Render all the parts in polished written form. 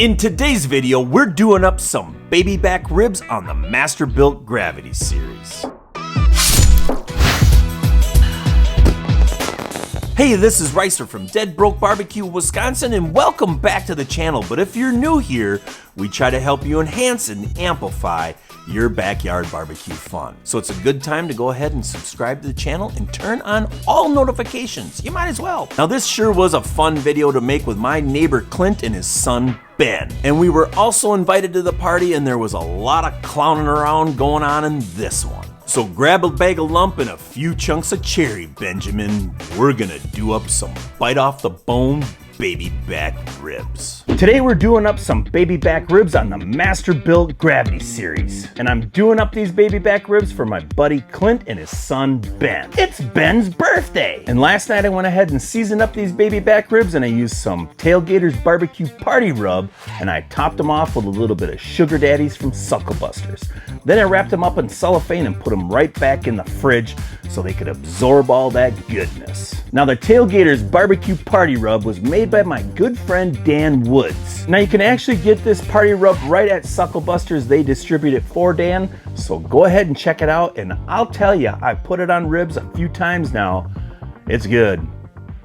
In today's video, we're doing up some baby back ribs on the Masterbuilt Gravity series. Hey, this is Ricer from Dead Broke Barbecue, Wisconsin, and welcome back to the channel. But if you're new here, we try to help you enhance and amplify your backyard barbecue fun. So it's a good time to go ahead and subscribe to the channel and turn on all notifications. You might as well. Now this sure was a fun video to make with my neighbor Clint and his son Ben. And we were also invited to the party, and there was a lot of clowning around going on in this one. So grab a bag of lump and a few chunks of cherry, Benjamin. We're gonna do up some bite off the bone baby back ribs. Today we're doing up some baby back ribs on the Masterbuilt Gravity series. And I'm doing up these baby back ribs for my buddy Clint and his son Ben. It's Ben's birthday! And last night I went ahead and seasoned up these baby back ribs, and I used some Tailgater's barbecue party rub, and I topped them off with a little bit of Sugar Daddies from Suckle Busters. Then I wrapped them up in cellophane and put them right back in the fridge so they could absorb all that goodness. Now the Tailgater's barbecue party rub was made by my good friend Dan Woods. Now you can actually get this party rub right at Suckle Busters. They distribute it for Dan, so go ahead and check it out. And I'll tell you, I've put it on ribs a few times now. It's good.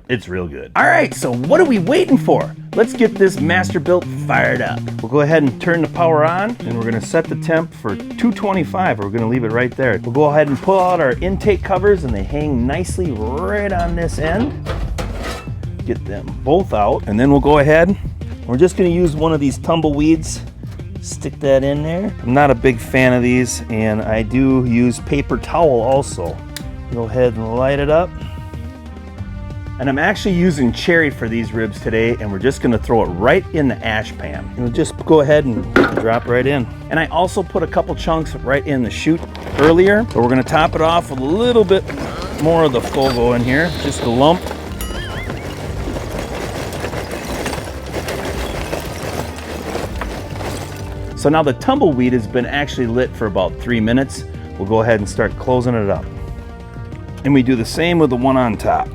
It's real good. All right, so what are we waiting for? Let's get this Masterbuilt fired up. We'll go ahead and turn the power on, and we're gonna set the temp for 225. We're gonna leave it right there. We'll go ahead and pull out our intake covers, and they hang nicely right on this end. Get them both out, and then we'll go ahead. We're just gonna use one of these tumbleweeds. Stick that in there. I'm not a big fan of these, and I do use paper towel also. Go ahead and light it up. And I'm actually using cherry for these ribs today, and we're just gonna throw it right in the ash pan. And we'll just go ahead and drop right in. And I also put a couple chunks right in the chute earlier, but we're gonna top it off with a little bit more of the Fogo in here, just a lump. So now the tumbleweed has been actually lit for about 3 minutes. We'll go ahead and start closing it up. And we do the same with the one on top.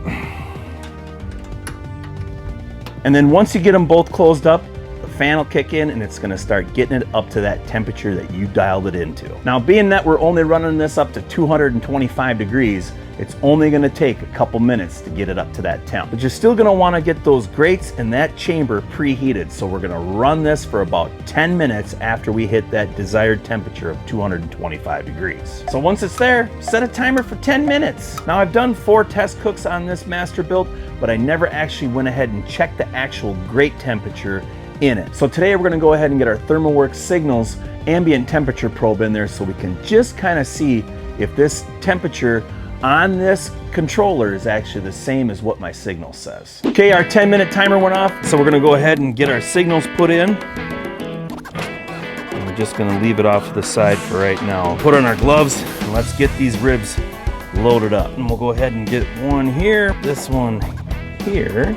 And then once you get them both closed up, the fan will kick in and it's gonna start getting it up to that temperature that you dialed it into. Now, being that we're only running this up to 225 degrees, it's only gonna take a couple minutes to get it up to that temp. But you're still gonna wanna get those grates and that chamber preheated. So we're gonna run this for about 10 minutes after we hit that desired temperature of 225 degrees. So once it's there, set a timer for 10 minutes. Now I've done 4 test cooks on this Masterbuilt, but I never actually went ahead and checked the actual grate temperature in it. So today we're gonna go ahead and get our ThermalWorks Signals ambient temperature probe in there so we can just kind of see if this temperature on this controller is actually the same as what my signal says. Okay, our 10-minute timer went off, so we're gonna go ahead and get our signals put in. And we're just gonna leave it off to the side for right now. Put on our gloves, and let's get these ribs loaded up. And we'll go ahead and get one here, this one here.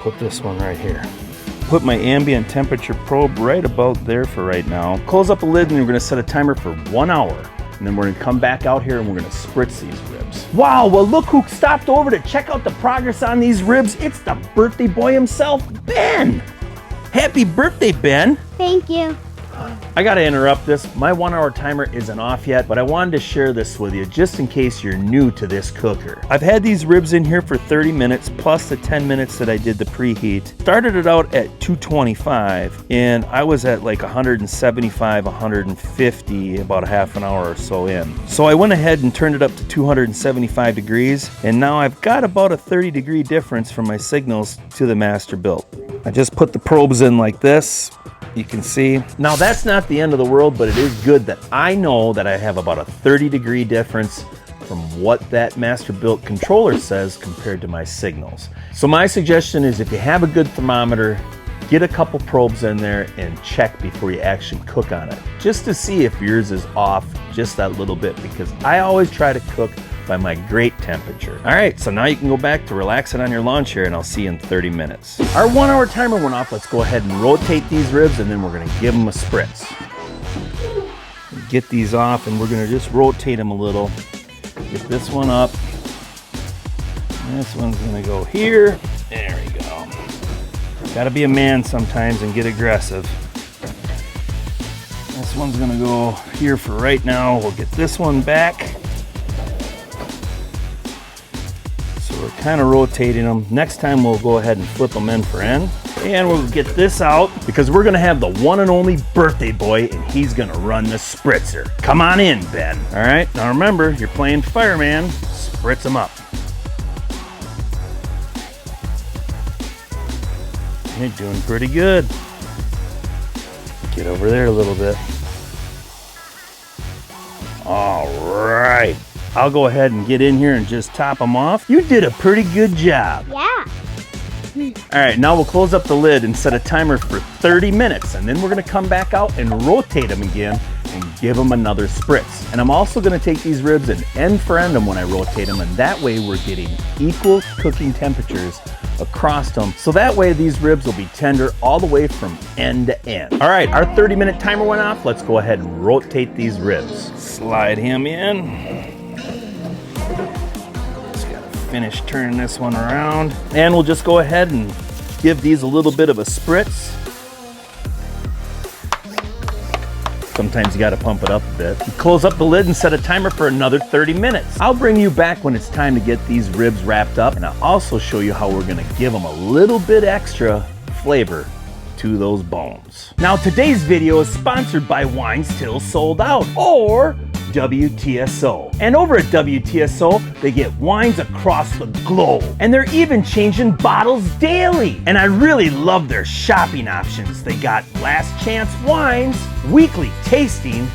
Put this one right here. Put my ambient temperature probe right about there for right now. Close up the lid, and we're gonna set a timer for 1 hour. And then we're gonna come back out here and we're gonna spritz these ribs. Wow, well look who stopped over to check out the progress on these ribs. It's the birthday boy himself, Ben. Happy birthday, Ben. Thank you. I gotta interrupt this. My 1 hour timer isn't off yet, but I wanted to share this with you just in case you're new to this cooker. I've had these ribs in here for 30 minutes plus the 10 minutes that I did the preheat. Started it out at 225 and I was at like 175, 150 about a half an hour or so in. So I went ahead and turned it up to 275 degrees, and now I've got about a 30-degree difference from my signals to the Masterbuilt. I just put the probes in like this. You can see. Now that's not the end of the world, but it is good that I know that I have about a 30-degree difference from what that Masterbuilt controller says compared to my signals. So my suggestion is, if you have a good thermometer, get a couple probes in there and check before you actually cook on it, just to see if yours is off just that little bit, because I always try to cook by my grate temperature. All right, so now you can go back to relaxing on your lawn chair, and I'll see you in 30 minutes. Our 1 hour timer went off. Let's go ahead and rotate these ribs, and then we're gonna give them a spritz. Get these off, and we're gonna just rotate them a little. Get this one up. This one's gonna go here. There we go. Gotta be a man sometimes and get aggressive. This one's gonna go here for right now. We'll get this one back. So we're kind of rotating them. Next time we'll go ahead and flip them end for end. And we'll get this out because we're gonna have the one and only birthday boy and he's gonna run the spritzer. Come on in, Ben. All right, now remember, you're playing fireman, spritz them up. You're doing pretty good. Get over there a little bit. All right. I'll go ahead and get in here and just top them off. You did a pretty good job. Yeah. All right, now we'll close up the lid and set a timer for 30 minutes, and then we're gonna come back out and rotate them again and give them another spritz. And I'm also gonna take these ribs and end for end them when I rotate them, and that way we're getting equal cooking temperatures across them. So that way these ribs will be tender all the way from end to end. All right, our 30-minute timer went off. Let's go ahead and rotate these ribs. Slide him in. Finish turning this one around, and we'll just go ahead and give these a little bit of a spritz. Sometimes you got to pump it up a bit. Close up the lid and set a timer for another 30 minutes. I'll bring you back when it's time to get these ribs wrapped up, and I'll also show you how we're gonna give them a little bit extra flavor to those bones. Now today's video is sponsored by Wines Till Sold Out, or WTSO. And over at WTSO, they get wines across the globe. And they're even changing bottles daily. And I really love their shopping options. They got last chance wines, weekly tasting,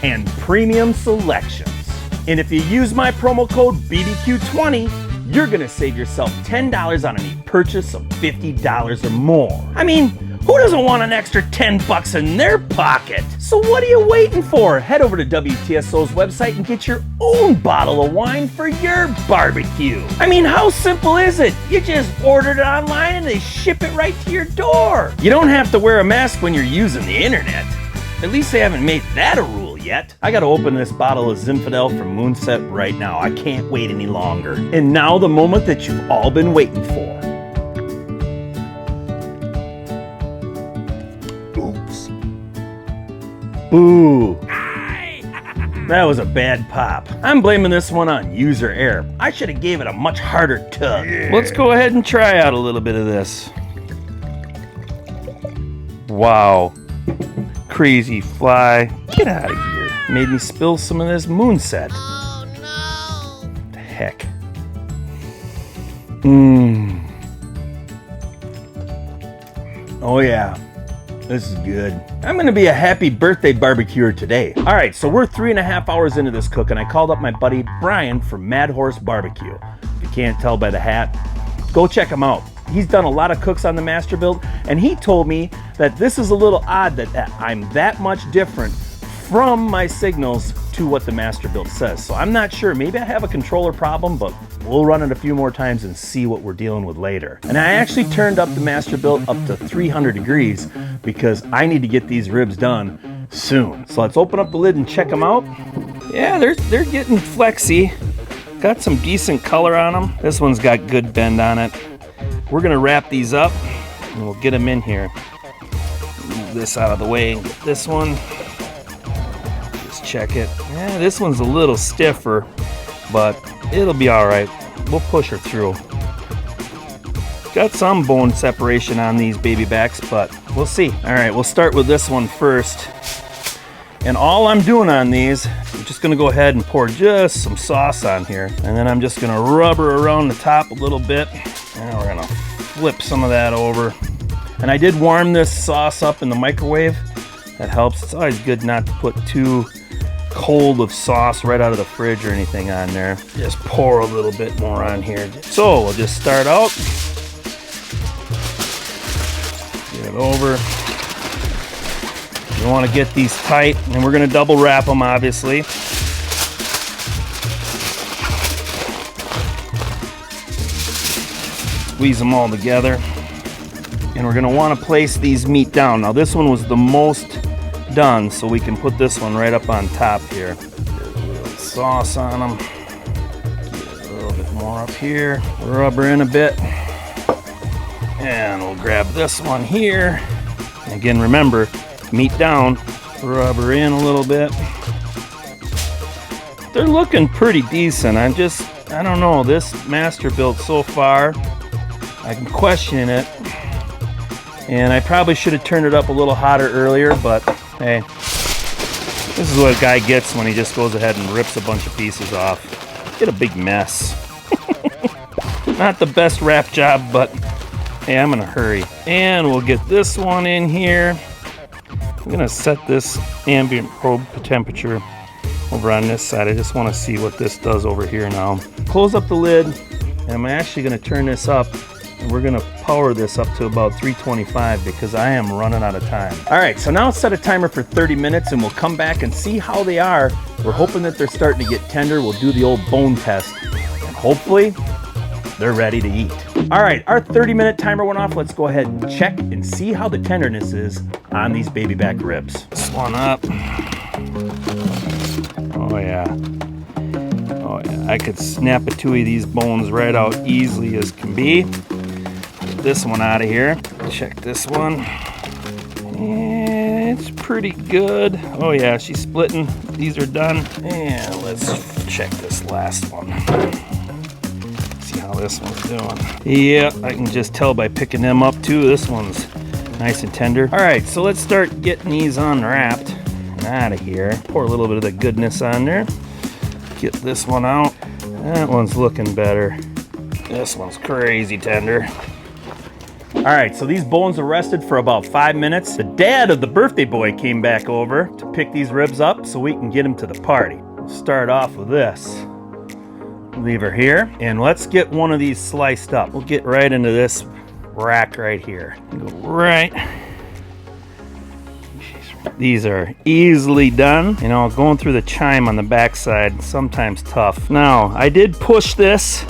and premium selections. And if you use my promo code BBQ20, you're gonna save yourself $10 on any purchase of $50 or more. I mean, who doesn't want an extra 10 bucks in their pocket? So what are you waiting for? Head over to WTSO's website and get your own bottle of wine for your barbecue. I mean, how simple is it? You just ordered it online and they ship it right to your door. You don't have to wear a mask when you're using the internet. At least they haven't made that a rule yet. I gotta open this bottle of Zinfandel from Moonset right now. I can't wait any longer. And now the moment that you've all been waiting for. Ooh, that was a bad pop. I'm blaming this one on user error. I should have gave it a much harder tug. Yeah. Let's go ahead and try out a little bit of this. Wow. Crazy fly. Get out of here. Made me spill some of this Moonset. Oh no. What the heck? Oh yeah. This is good. I'm gonna be a happy birthday barbecuer today. All right, so we're 3.5 hours into this cook, and I called up my buddy Brian from Mad Horse Barbecue. If you can't tell by the hat, go check him out. He's done a lot of cooks on the Masterbuilt, and he told me that this is a little odd that I'm that much different from my signals to what the Masterbuilt says. So I'm not sure, maybe I have a controller problem, but we'll run it a few more times and see what we're dealing with later. And I actually turned up the Masterbuilt up to 300 degrees because I need to get these ribs done soon. So let's open up the lid and check them out. Yeah, they're getting flexy. Got some decent color on them. This one's got good bend on it. We're gonna wrap these up and we'll get them in here. Move this out of the way and get this one. Just check it. Yeah, this one's a little stiffer, but it'll be all right. We'll push her through. Got some bone separation on these baby backs, but we'll see. All right, we'll start with this one first. And all I'm doing on these, I'm just gonna go ahead and pour just some sauce on here. And then I'm just gonna rub her around the top a little bit. And we're gonna flip some of that over. And I did warm this sauce up in the microwave. That helps. It's always good not to put too cold of sauce right out of the fridge or anything on there. Just pour a little bit more on here. So we'll just start out. Get it over. You want to get these tight, and we're going to double wrap them, obviously. Squeeze them all together. And we're going to want to place these meat down. Now this one was the most done, so we can put this one right up on top here. Get a little sauce on them. Get a little bit more up here. Rub her in a bit. And we'll grab this one here. And again, remember, meat down, rub her in a little bit. They're looking pretty decent. I don't know, this master built so far, I can question it. And I probably should have turned it up a little hotter earlier, but hey, this is what a guy gets when he just goes ahead and rips a bunch of pieces off. Get a big mess. Not the best wrap job, but hey, I'm gonna hurry. And we'll get this one in here. I'm gonna set this ambient probe temperature over on this side. I just wanna see what this does over here now. Close up the lid, and I'm actually gonna turn this up, and we're gonna power this up to about 325 because I am running out of time. All right, so now set a timer for 30 minutes and we'll come back and see how they are. We're hoping that they're starting to get tender. We'll do the old bone test, and hopefully they're ready to eat. All right, our 30-minute timer went off. Let's go ahead and check and see how the tenderness is on these baby back ribs. This one up. Oh yeah. Oh yeah, I could snap a two of these bones right out easily as can be. Get this one out of here. Check this one. And it's pretty good. Oh yeah, she's splitting. These are done. And let's check this last one. See how this one's doing. Yeah, I can just tell by picking them up too. This one's nice and tender. All right, so let's start getting these unwrapped and out of here. Pour a little bit of the goodness on there. Get this one out. That one's looking better. This one's crazy tender. All right, so these bones are rested for about 5 minutes. The dad of the birthday boy came back over to pick these ribs up so we can get them to the party. We'll start off with this. Leave her here, and let's get one of these sliced up. We'll get right into this rack right here. Go right. These are easily done. You know, going through the chime on the backside, sometimes tough. Now, I did push this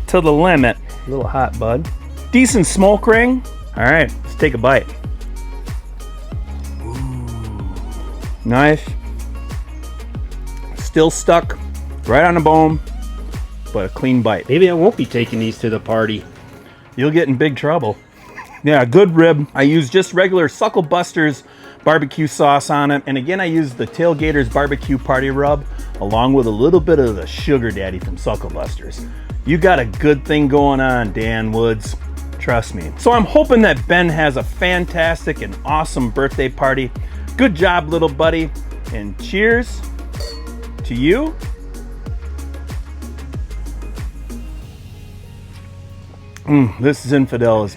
to the limit. A little hot, bud. Decent smoke ring. All right, let's take a bite. Ooh. Nice. Still stuck right on the bone, but a clean bite. Maybe I won't be taking these to the party. You'll get in big trouble. Yeah, good rib. I use just regular Suckle Buster's barbecue sauce on it. And again, I use the Tailgater's barbecue party rub along with a little bit of the Sugar Daddy from Suckle Buster's. You got a good thing going on, Dan Woods. Trust me. So I'm hoping that Ben has a fantastic and awesome birthday party. Good job, little buddy. And cheers to you. This Infidel is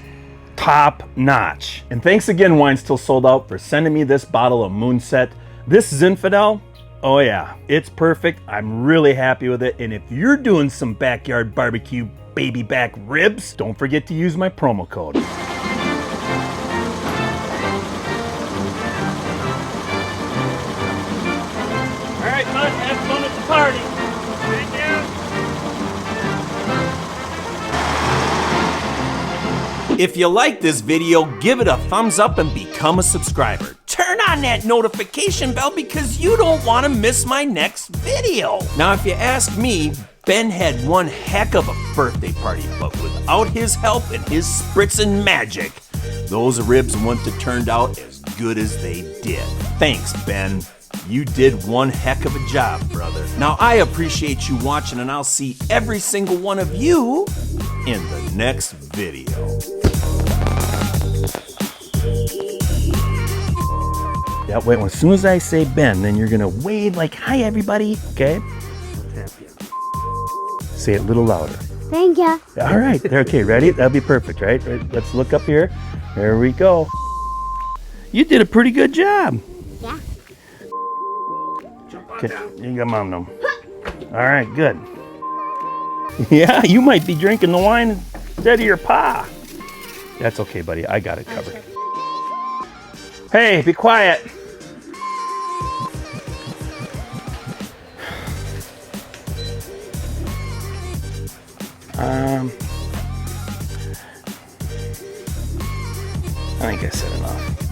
top notch. And thanks again, Wine Still Sold Out, for sending me this bottle of Moonset. This Infidel, oh yeah, it's perfect. I'm really happy with it. And if you're doing some backyard barbecue baby back ribs, don't forget to use my promo code. All right, bud, have fun at the party. Thank you. If you like this video, give it a thumbs up and become a subscriber. Turn on that notification bell because you don't want to miss my next video. Now, if you ask me, Ben had one heck of a birthday party, but without his help and his spritzing magic, those ribs wouldn't have turned out as good as they did. Thanks, Ben. You did one heck of a job, brother. Now, I appreciate you watching, and I'll see every single one of you in the next video. Yeah, wait, as soon as I say Ben, then you're gonna wave like, hi everybody, okay? Say it a little louder. Thank you. All right, okay, ready? That'll be perfect, right? Let's look up here. There we go. You did a pretty good job. Yeah. Okay, you got mom them. All right, good. Yeah, you might be drinking the wine instead of your pa. That's okay, buddy. I got it covered. Hey, be quiet. I think I said enough.